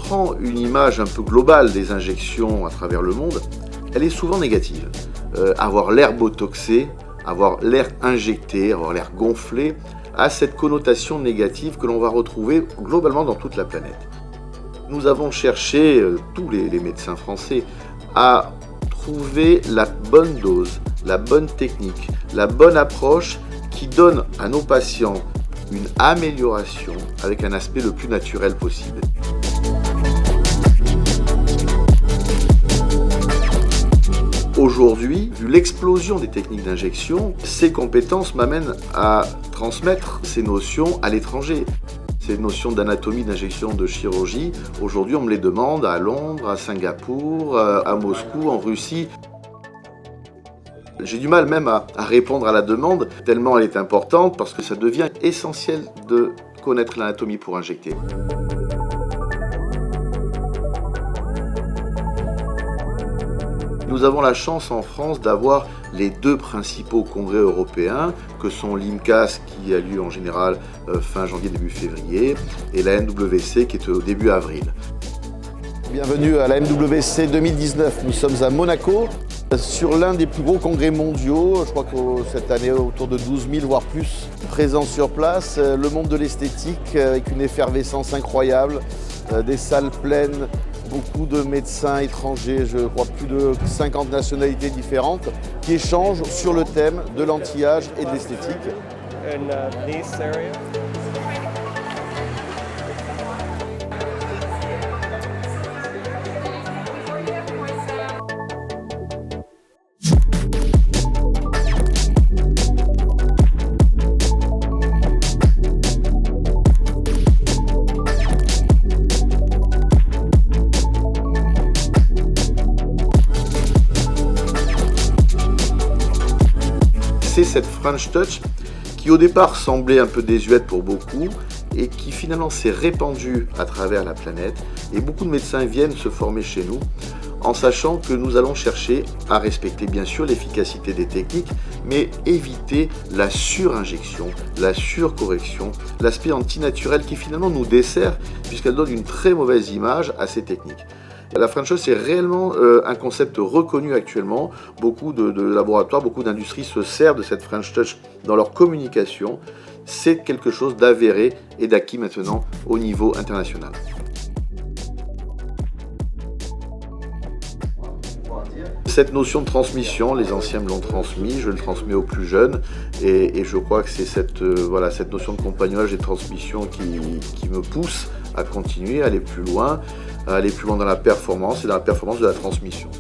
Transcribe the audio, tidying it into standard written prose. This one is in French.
prend une image un peu globale des injections à travers le monde, elle est souvent négative. Avoir l'air botoxé, avoir l'air injecté, avoir l'air gonflé, a cette connotation négative que l'on va retrouver globalement dans toute la planète. Nous avons cherché, tous les médecins français, à trouver la bonne dose, la bonne technique, la bonne approche qui donne à nos patients une amélioration avec un aspect le plus naturel possible. Aujourd'hui, vu l'explosion des techniques d'injection, ces compétences m'amènent à transmettre ces notions à l'étranger. Ces notions d'anatomie, d'injection, de chirurgie, aujourd'hui on me les demande à Londres, à Singapour, à Moscou, en Russie. J'ai du mal même à répondre à la demande, tellement elle est importante, parce que ça devient essentiel de connaître l'anatomie pour injecter. Nous avons la chance en France d'avoir les deux principaux congrès européens, que sont l'IMCAS qui a lieu en général fin janvier, début février, et la MWC qui est au début avril. Bienvenue à la MWC 2019, nous sommes à Monaco, sur l'un des plus gros congrès mondiaux, je crois que cette année autour de 12 000 voire plus présents sur place, le monde de l'esthétique avec une effervescence incroyable, des salles pleines, beaucoup de médecins étrangers, je crois plus de 50 nationalités différentes, qui échangent sur le thème de l'anti-âge et de l'esthétique. C'est cette French Touch qui au départ semblait un peu désuète pour beaucoup et qui finalement s'est répandue à travers la planète, et beaucoup de médecins viennent se former chez nous en sachant que nous allons chercher à respecter bien sûr l'efficacité des techniques, mais éviter la surinjection, la surcorrection, l'aspect antinaturel qui finalement nous dessert puisqu'elle donne une très mauvaise image à ces techniques. La French Touch est réellement un concept reconnu actuellement. Beaucoup de laboratoires, beaucoup d'industries se servent de cette French Touch dans leur communication. C'est quelque chose d'avéré et d'acquis maintenant au niveau international. Cette notion de transmission, les anciens me l'ont transmis, je le transmets aux plus jeunes, et je crois que c'est cette notion de compagnonnage et de transmission qui me pousse à continuer, à aller plus loin dans la performance et dans la performance de la transmission.